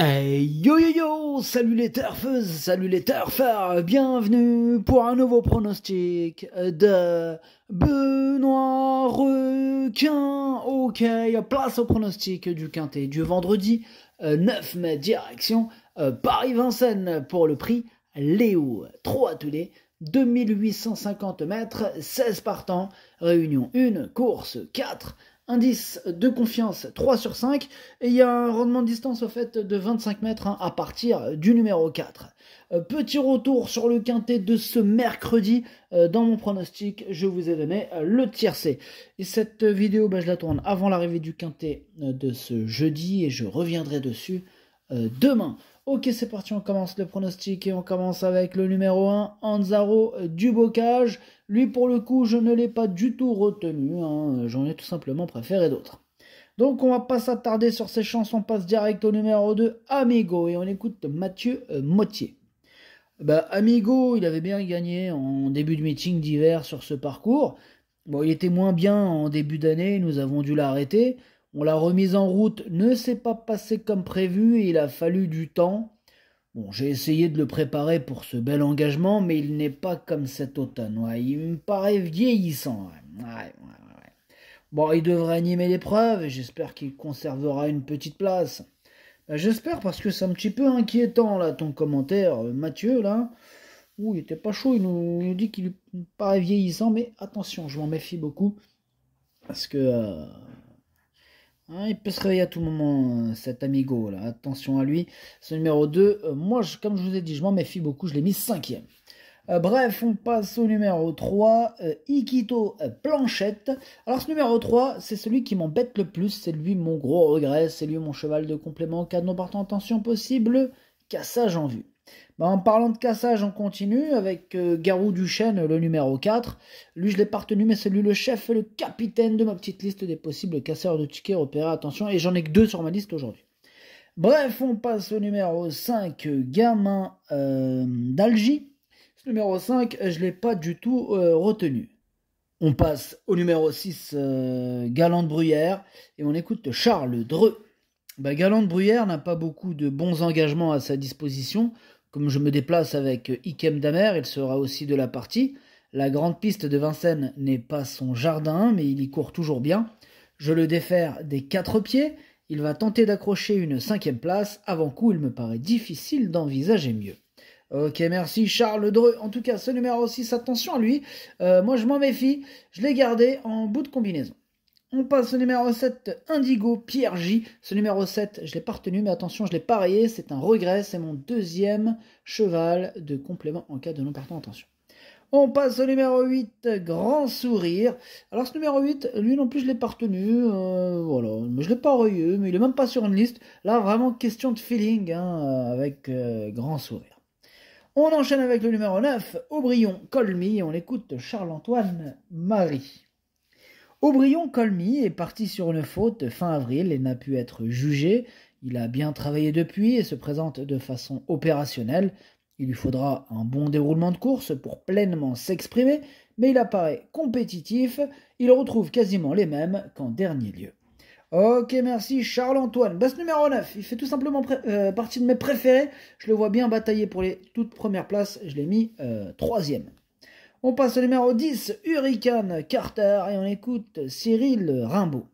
Hey yo yo yo, salut les turfeuses, salut les turfeurs, bienvenue pour un nouveau pronostic de Benoît Requin. Ok, place au pronostic du quintet du vendredi 9 mai, direction Paris-Vincennes pour le prix Léo. 3 attelés, 2850 mètres, 16 partants, réunion 1, course 4. Indice de confiance 3 sur 5 et il y a un rendement de distance au fait de 25 mètres à partir du numéro 4. Petit retour sur le quintet de ce mercredi. Dans mon pronostic, je vous ai donné le tiercé. Et cette vidéo, je la tourne avant l'arrivée du quintet de ce jeudi et je reviendrai dessus demain. Ok, c'est parti, on commence le pronostic et on commence avec le numéro 1, Anzaro Dubocage. Lui, pour le coup, je ne l'ai pas du tout retenu, j'en ai tout simplement préféré d'autres. Donc, on va pas s'attarder sur ces chances, on passe direct au numéro 2, Amigo, et on écoute Mathieu Mottier. Amigo, il avait bien gagné en début de meeting d'hiver sur ce parcours. Bon, il était moins bien en début d'année, nous avons dû l'arrêter. On l'a remise en route, ne s'est pas passé comme prévu et il a fallu du temps. Bon, j'ai essayé de le préparer pour ce bel engagement, mais il n'est pas comme cet automne. Ouais, il me paraît vieillissant. Ouais. Bon, il devrait animer l'épreuve et j'espère qu'il conservera une petite place. J'espère parce que c'est un petit peu inquiétant là ton commentaire, Mathieu là. Ouh, il était pas chaud, il nous dit qu'il paraît vieillissant, mais attention, je m'en méfie beaucoup parce que il peut se réveiller à tout moment, cet amigo là. Attention à lui. Ce numéro 2, moi, comme je vous ai dit, je m'en méfie beaucoup. Je l'ai mis 5e. Bref, on passe au numéro 3, Ikito Planchette. Alors ce numéro 3, c'est celui qui m'embête le plus. C'est lui mon gros regret. C'est lui mon cheval de complément. Cas de non partant en tension possible. Cassage en vue. En parlant de cassage, on continue avec Garou Duchesne, le numéro 4. Lui, je l'ai pas retenu, mais c'est lui le chef et le capitaine de ma petite liste des possibles casseurs de tickets repérés. Attention, et j'en ai que 2 sur ma liste aujourd'hui. Bref, on passe au numéro 5, Gamin d'Algie. Ce numéro 5, je ne l'ai pas du tout retenu. On passe au numéro 6, Galant de Bruyère, et on écoute Charles Dreux. Galant de Bruyère n'a pas beaucoup de bons engagements à sa disposition. Comme je me déplace avec Ikem Damer, il sera aussi de la partie. La grande piste de Vincennes n'est pas son jardin, mais il y court toujours bien. Je le défère des 4 pieds. Il va tenter d'accrocher une 5e place. Avant coup, il me paraît difficile d'envisager mieux. Ok, merci Charles Dreux. En tout cas, ce numéro 6, attention à lui. Moi, je m'en méfie. Je l'ai gardé en bout de combinaison. On passe au numéro 7, Indigo Pierre J. Ce numéro 7, je ne l'ai pas retenu, mais attention, je l'ai parié. C'est un regret. C'est mon 2e cheval de complément en cas de non partant en tension. On passe au numéro 8, Grand Sourire. Alors ce numéro 8, lui non plus, je ne l'ai pas retenu. Voilà, mais je ne l'ai pas rayé, mais il n'est même pas sur une liste. Là, vraiment question de feeling avec Grand Sourire. On enchaîne avec le numéro 9, Aubryon Colmy. On écoute Charles-Antoine Marie. Aubryon Colmy est parti sur une faute fin avril et n'a pu être jugé. Il a bien travaillé depuis et se présente de façon opérationnelle. Il lui faudra un bon déroulement de course pour pleinement s'exprimer, mais il apparaît compétitif. Il retrouve quasiment les mêmes qu'en dernier lieu. Ok, merci Charles-Antoine. Ce numéro 9, il fait tout simplement partie de mes préférés. Je le vois bien batailler pour les toutes premières places. Je l'ai mis 3e. On passe au numéro 10, Hurricane Carter, et on écoute Cyril Rimbaud.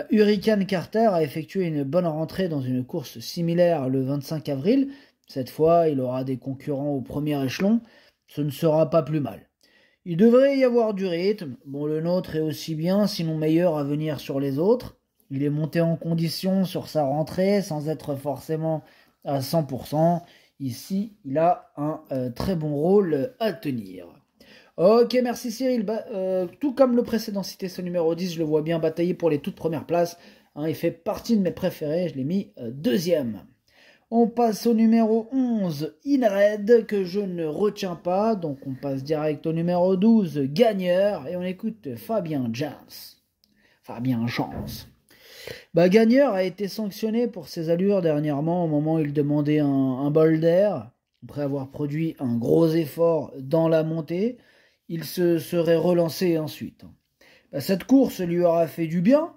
Hurricane Carter a effectué une bonne rentrée dans une course similaire le 25 avril. Cette fois, il aura des concurrents au premier échelon. Ce ne sera pas plus mal. Il devrait y avoir du rythme. Bon, le nôtre est aussi bien, sinon meilleur à venir sur les autres. Il est monté en condition sur sa rentrée sans être forcément à 100%. Ici, il a un très bon rôle à tenir. Ok, merci Cyril. Tout comme le précédent cité, ce numéro 10, je le vois bien batailler pour les toutes premières places. Il fait partie de mes préférés, je l'ai mis 2e. On passe au numéro 11, Inred, que je ne retiens pas. Donc on passe direct au numéro 12, Gagneur, et on écoute Fabien Jans. Gagneur a été sanctionné pour ses allures dernièrement au moment où il demandait un bol d'air. Après avoir produit un gros effort dans la montée, il se serait relancé ensuite. Cette course lui aura fait du bien.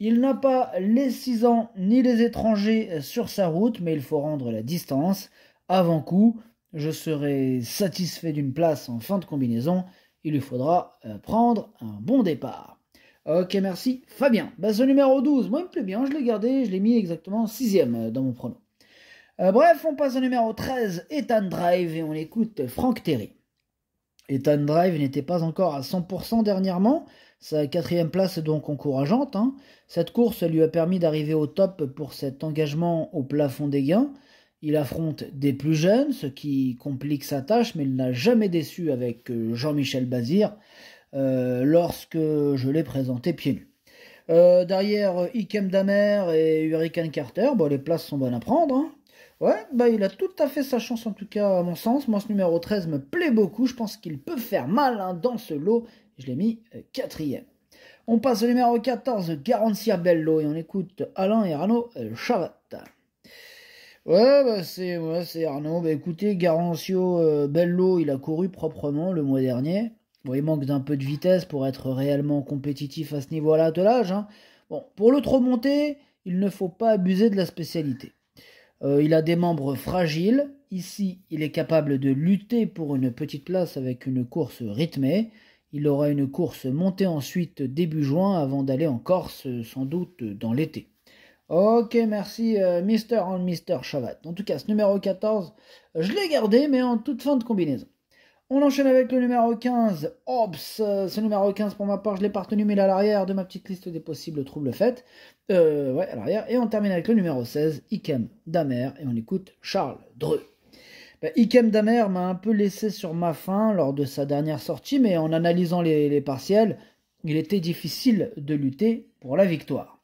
Il n'a pas les 6 ans ni les étrangers sur sa route, mais il faut rendre la distance. Avant coup, je serai satisfait d'une place en fin de combinaison. Il lui faudra prendre un bon départ. Ok, merci. Fabien. Ce numéro 12, moi il me plaît bien, je l'ai gardé, je l'ai mis exactement 6e dans mon prono. Bref, on passe au numéro 13, Ethan Drive, et on écoute Franck Terry. Ethan Drive n'était pas encore à 100% dernièrement, sa 4e place est donc encourageante. Cette course lui a permis d'arriver au top pour cet engagement au plafond des gains. Il affronte des plus jeunes, ce qui complique sa tâche, mais il n'a jamais déçu avec Jean-Michel Bazir lorsque je l'ai présenté pieds nus. Derrière Ikem Damer et Hurricane Carter, les places sont bonnes à prendre. Ouais, il a tout à fait sa chance en tout cas à mon sens. Moi ce numéro 13 me plaît beaucoup, je pense qu'il peut faire mal dans ce lot. Je l'ai mis 4e. On passe au numéro 14, Garancia Bello, et on écoute Alain et Arnaud Chavat. Ouais, c'est Arnaud. Écoutez, Garancio Bello, il a couru proprement le mois dernier. Il manque d'un peu de vitesse pour être réellement compétitif à ce niveau-là de l'âge. Pour le trop monter, il ne faut pas abuser de la spécialité. Il a des membres fragiles. Ici, il est capable de lutter pour une petite place avec une course rythmée. Il aura une course montée ensuite début juin avant d'aller en Corse, sans doute dans l'été. Ok, merci Mr. Chavat. En tout cas, ce numéro 14, je l'ai gardé, mais en toute fin de combinaison. On enchaîne avec le numéro 15, Ops. Ce numéro 15, pour ma part, je l'ai pas retenu, mais il est à l'arrière de ma petite liste des possibles troubles faits. Ouais, à l'arrière. Et on termine avec le numéro 16, Ikem Damer, et on écoute Charles Dreux. Ikem Damer m'a un peu laissé sur ma faim lors de sa dernière sortie, mais en analysant les partiels, il était difficile de lutter pour la victoire.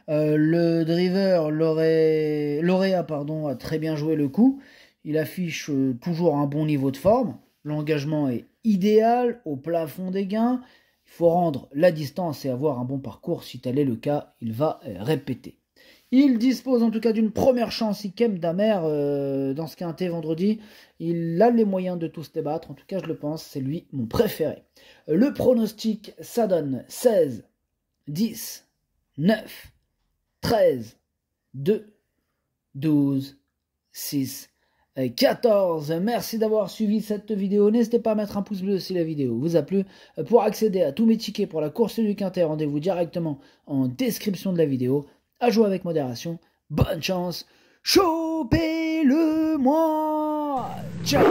Le driver Lauréat a très bien joué le coup. Il affiche toujours un bon niveau de forme. L'engagement est idéal au plafond des gains. Il faut rendre la distance et avoir un bon parcours. Si tel est le cas, il va répéter. Il dispose en tout cas d'une première chance, Ikem Damer, dans ce quintet vendredi. Il a les moyens de tous débattre. En tout cas, je le pense, c'est lui mon préféré. Le pronostic, ça donne 16, 10, 9, 13, 2, 12, 6, 14. Merci d'avoir suivi cette vidéo. N'hésitez pas à mettre un pouce bleu si la vidéo vous a plu. Pour accéder à tous mes tickets pour la course du quintet, rendez-vous directement en description de la vidéo. À jouer avec modération. Bonne chance. Chopez-le-moi. Ciao.